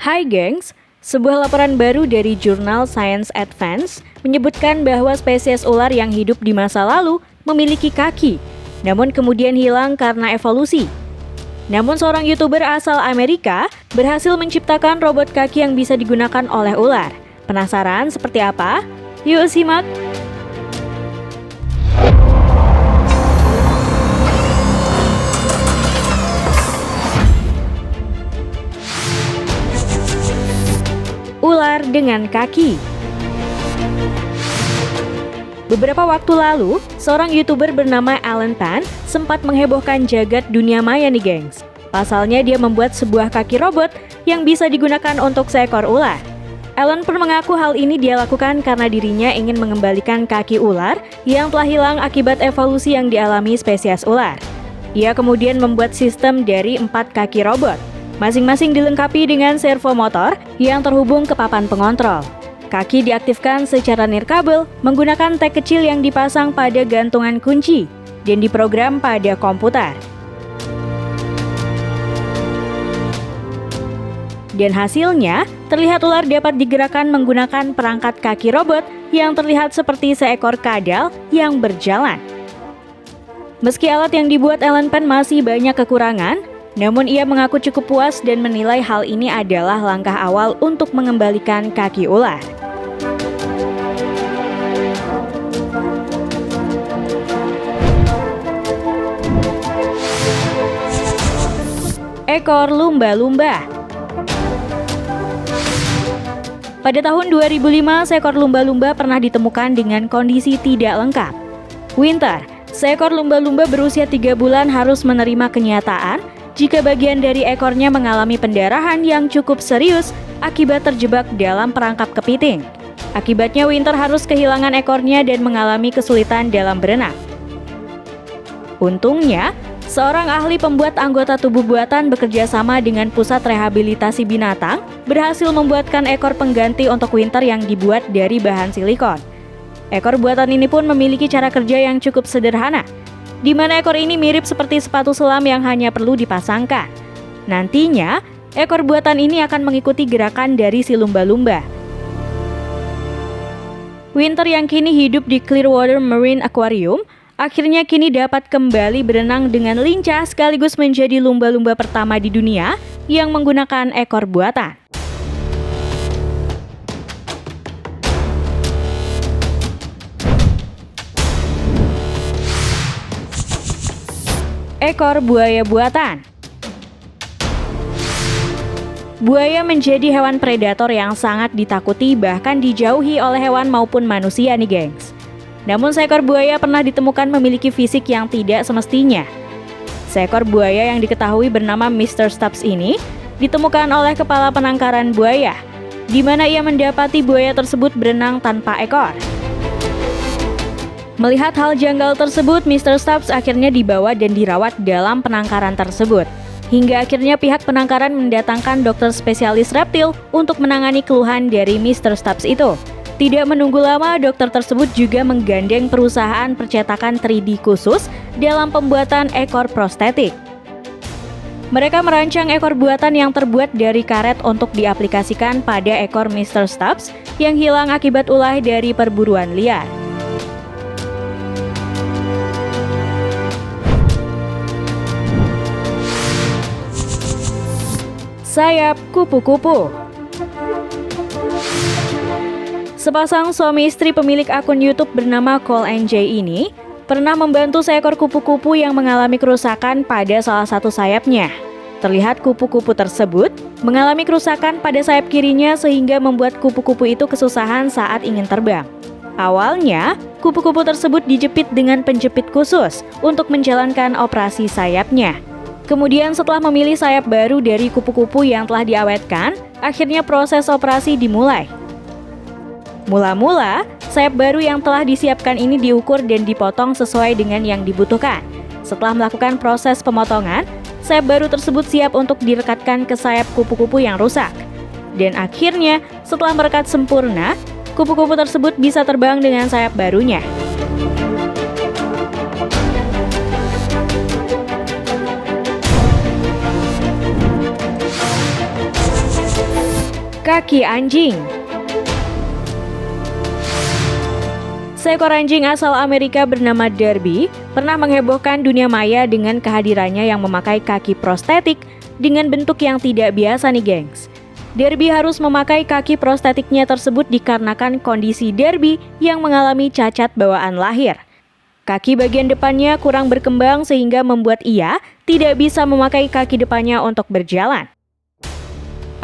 Hai gengs, sebuah laporan baru dari jurnal Science Advance menyebutkan bahwa spesies ular yang hidup di masa lalu memiliki kaki, namun kemudian hilang karena evolusi. Namun seorang YouTuber asal Amerika berhasil menciptakan robot kaki yang bisa digunakan oleh ular. Penasaran seperti apa? Yuk simak! Ular dengan kaki. Beberapa waktu lalu, seorang YouTuber bernama Allen Pan sempat menghebohkan jagat dunia maya nih gengs. Pasalnya dia membuat sebuah kaki robot yang bisa digunakan untuk seekor ular. Allen pun mengaku hal ini dia lakukan karena dirinya ingin mengembalikan kaki ular yang telah hilang akibat evolusi yang dialami spesies ular. Ia kemudian membuat sistem dari 4 kaki robot. Masing-masing dilengkapi dengan servo motor yang terhubung ke papan pengontrol. Kaki diaktifkan secara nirkabel menggunakan tag kecil yang dipasang pada gantungan kunci dan diprogram pada komputer. Dan hasilnya, terlihat ular dapat digerakkan menggunakan perangkat kaki robot yang terlihat seperti seekor kadal yang berjalan. Meski alat yang dibuat Allen Pan masih banyak kekurangan, namun ia mengaku cukup puas dan menilai hal ini adalah langkah awal untuk mengembalikan kaki ular. Ekor lumba-lumba. Pada tahun 2005, seekor lumba-lumba pernah ditemukan dengan kondisi tidak lengkap. Winter, seekor lumba-lumba berusia 3 bulan harus menerima kenyataan jika bagian dari ekornya mengalami pendarahan yang cukup serius akibat terjebak dalam perangkap kepiting. Akibatnya Winter harus kehilangan ekornya dan mengalami kesulitan dalam berenang. Untungnya, seorang ahli pembuat anggota tubuh buatan bekerja sama dengan pusat rehabilitasi binatang berhasil membuatkan ekor pengganti untuk Winter yang dibuat dari bahan silikon. Ekor buatan ini pun memiliki cara kerja yang cukup sederhana, di mana ekor ini mirip seperti sepatu selam yang hanya perlu dipasangkan. Nantinya, ekor buatan ini akan mengikuti gerakan dari si lumba-lumba. Winter yang kini hidup di Clearwater Marine Aquarium, akhirnya kini dapat kembali berenang dengan lincah sekaligus menjadi lumba-lumba pertama di dunia yang menggunakan ekor buatan. Ekor buaya buatan. Buaya menjadi hewan predator yang sangat ditakuti bahkan dijauhi oleh hewan maupun manusia nih gengs. Namun seekor buaya pernah ditemukan memiliki fisik yang tidak semestinya. Seekor buaya yang diketahui bernama Mr. Stubbs ini ditemukan oleh kepala penangkaran buaya, di mana ia mendapati buaya tersebut berenang tanpa ekor. Melihat hal janggal tersebut, Mr. Stubbs akhirnya dibawa dan dirawat dalam penangkaran tersebut. Hingga akhirnya pihak penangkaran mendatangkan dokter spesialis reptil untuk menangani keluhan dari Mr. Stubbs itu. Tidak menunggu lama, dokter tersebut juga menggandeng perusahaan percetakan 3D khusus dalam pembuatan ekor prostetik. Mereka merancang ekor buatan yang terbuat dari karet untuk diaplikasikan pada ekor Mr. Stubbs yang hilang akibat ulah dari perburuan liar. Sayap kupu-kupu. Sepasang suami istri pemilik akun YouTube bernama Cole and Jay ini pernah membantu seekor kupu-kupu yang mengalami kerusakan pada salah satu sayapnya. Terlihat kupu-kupu tersebut mengalami kerusakan pada sayap kirinya sehingga membuat kupu-kupu itu kesusahan saat ingin terbang. Awalnya, kupu-kupu tersebut dijepit dengan penjepit khusus untuk menjalankan operasi sayapnya. Kemudian setelah memilih sayap baru dari kupu-kupu yang telah diawetkan, akhirnya proses operasi dimulai. Mula-mula, sayap baru yang telah disiapkan ini diukur dan dipotong sesuai dengan yang dibutuhkan. Setelah melakukan proses pemotongan, sayap baru tersebut siap untuk direkatkan ke sayap kupu-kupu yang rusak. Dan akhirnya, setelah merekat sempurna, kupu-kupu tersebut bisa terbang dengan sayap barunya. Kaki anjing. Seekor anjing asal Amerika bernama Derby pernah menghebohkan dunia maya dengan kehadirannya yang memakai kaki prostetik dengan bentuk yang tidak biasa nih gengs. Derby harus memakai kaki prostetiknya tersebut dikarenakan kondisi Derby yang mengalami cacat bawaan lahir. Kaki bagian depannya kurang berkembang sehingga membuat ia tidak bisa memakai kaki depannya untuk berjalan.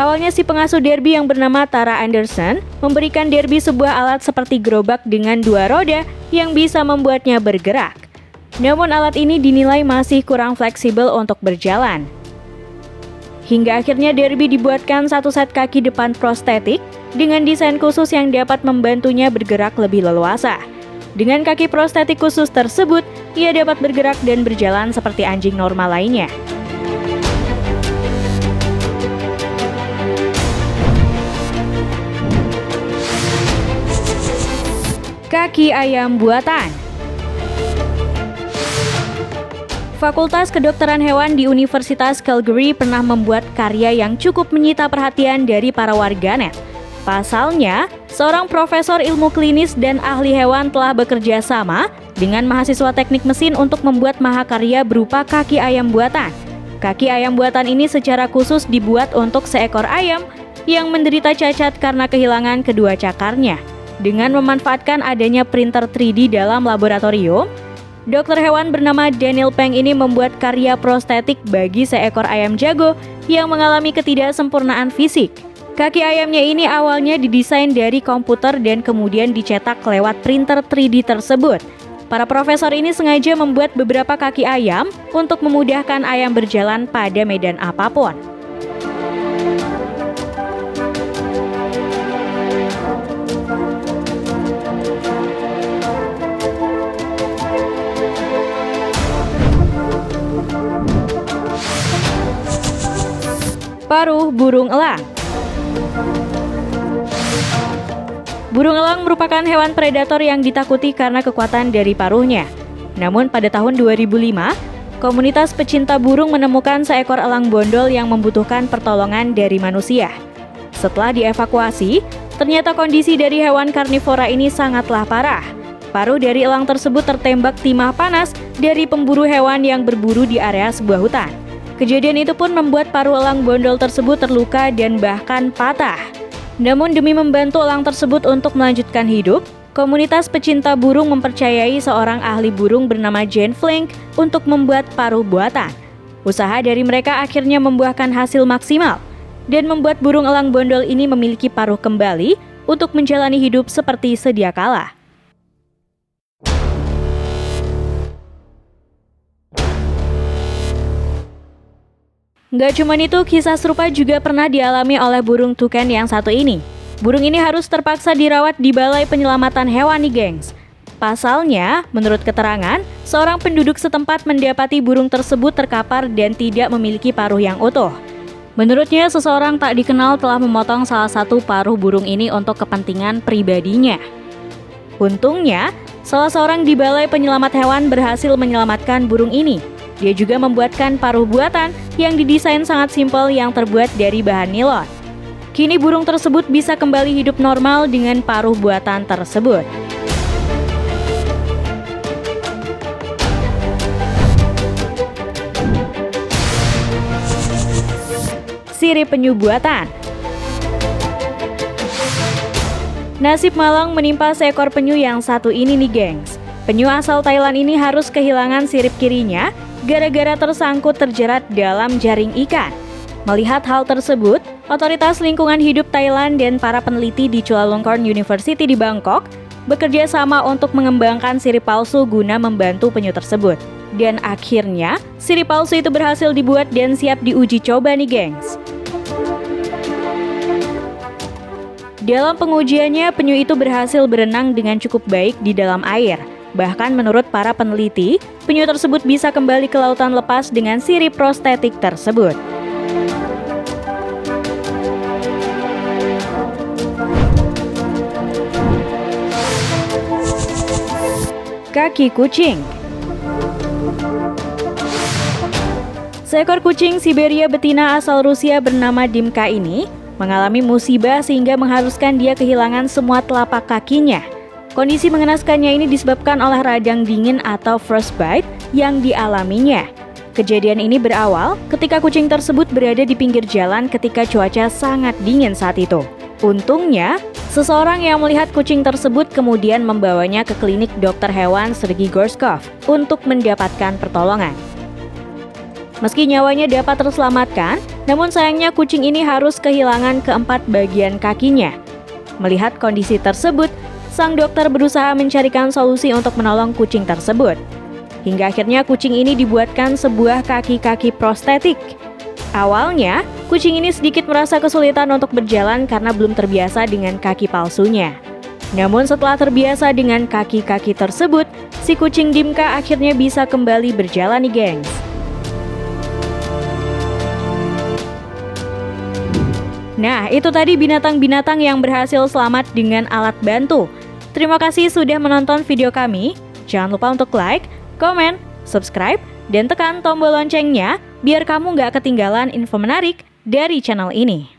Awalnya si pengasuh Derby yang bernama Tara Anderson memberikan Derby sebuah alat seperti gerobak dengan 2 roda yang bisa membuatnya bergerak. Namun alat ini dinilai masih kurang fleksibel untuk berjalan. Hingga akhirnya Derby dibuatkan satu set kaki depan prostetik dengan desain khusus yang dapat membantunya bergerak lebih leluasa. Dengan kaki prostetik khusus tersebut, ia dapat bergerak dan berjalan seperti anjing normal lainnya. Kaki ayam buatan. Fakultas Kedokteran Hewan di Universitas Calgary pernah membuat karya yang cukup menyita perhatian dari para warganet. Pasalnya, seorang profesor ilmu klinis dan ahli hewan telah bekerja sama dengan mahasiswa teknik mesin untuk membuat mahakarya berupa kaki ayam buatan. Kaki ayam buatan ini secara khusus dibuat untuk seekor ayam yang menderita cacat karena kehilangan kedua cakarnya. Dengan memanfaatkan adanya printer 3D dalam laboratorium, dokter hewan bernama Daniel Peng ini membuat karya prostetik bagi seekor ayam jago yang mengalami ketidaksempurnaan fisik. Kaki ayamnya ini awalnya didesain dari komputer dan kemudian dicetak lewat printer 3D tersebut. Para profesor ini sengaja membuat beberapa kaki ayam untuk memudahkan ayam berjalan pada medan apapun. Paruh burung elang. Burung elang merupakan hewan predator yang ditakuti karena kekuatan dari paruhnya. Namun pada tahun 2005, komunitas pecinta burung menemukan seekor elang bondol yang membutuhkan pertolongan dari manusia. Setelah dievakuasi, ternyata kondisi dari hewan karnivora ini sangatlah parah. Paruh dari elang tersebut tertembak timah panas dari pemburu hewan yang berburu di area sebuah hutan. Kejadian itu pun membuat paruh elang bondol tersebut terluka dan bahkan patah. Namun demi membantu elang tersebut untuk melanjutkan hidup, komunitas pecinta burung mempercayai seorang ahli burung bernama Jane Flink untuk membuat paruh buatan. Usaha dari mereka akhirnya membuahkan hasil maksimal dan membuat burung elang bondol ini memiliki paruh kembali untuk menjalani hidup seperti sedia kala. Nggak cuma itu, kisah serupa juga pernah dialami oleh burung tukan yang satu ini. Burung ini harus terpaksa dirawat di balai penyelamatan hewan nih gengs. Pasalnya, menurut keterangan, seorang penduduk setempat mendapati burung tersebut terkapar dan tidak memiliki paruh yang utuh. Menurutnya, seseorang tak dikenal telah memotong salah satu paruh burung ini untuk kepentingan pribadinya. Untungnya, salah seorang di balai penyelamat hewan berhasil menyelamatkan burung ini. Dia juga membuatkan paruh buatan yang didesain sangat simpel yang terbuat dari bahan nilon. Kini burung tersebut bisa kembali hidup normal dengan paruh buatan tersebut. Sirip penyu buatan. Nasib malang menimpa seekor penyu yang satu ini nih gengs. Penyu asal Thailand ini harus kehilangan sirip kirinya gara-gara tersangkut terjerat dalam jaring ikan. Melihat hal tersebut, otoritas lingkungan hidup Thailand dan para peneliti di Chulalongkorn University di Bangkok bekerja sama untuk mengembangkan sirip palsu guna membantu penyu tersebut. Dan akhirnya, sirip palsu itu berhasil dibuat dan siap diuji coba nih gengs. Dalam pengujiannya, penyu itu berhasil berenang dengan cukup baik di dalam air. Bahkan menurut para peneliti, penyu tersebut bisa kembali ke lautan lepas dengan sirip prostetik tersebut. Kaki kucing. Seekor kucing Siberia betina asal Rusia bernama Dimka ini mengalami musibah sehingga mengharuskan dia kehilangan semua telapak kakinya. Kondisi mengenaskannya ini disebabkan oleh radang dingin atau frostbite yang dialaminya. Kejadian ini berawal ketika kucing tersebut berada di pinggir jalan ketika cuaca sangat dingin saat itu. Untungnya, seseorang yang melihat kucing tersebut kemudian membawanya ke klinik dokter hewan Sergei Gorshkov untuk mendapatkan pertolongan. Meski nyawanya dapat terselamatkan, namun sayangnya kucing ini harus kehilangan keempat bagian kakinya. Melihat kondisi tersebut, sang dokter berusaha mencarikan solusi untuk menolong kucing tersebut. Hingga akhirnya kucing ini dibuatkan sebuah kaki-kaki prostetik. Awalnya, kucing ini sedikit merasa kesulitan untuk berjalan karena belum terbiasa dengan kaki palsunya. Namun setelah terbiasa dengan kaki-kaki tersebut, si kucing Dimka akhirnya bisa kembali berjalan nih, gengs. Nah, itu tadi binatang-binatang yang berhasil selamat dengan alat bantu. Terima kasih sudah menonton video kami. Jangan lupa untuk like, komen, subscribe, dan tekan tombol loncengnya biar kamu nggak ketinggalan info menarik dari channel ini.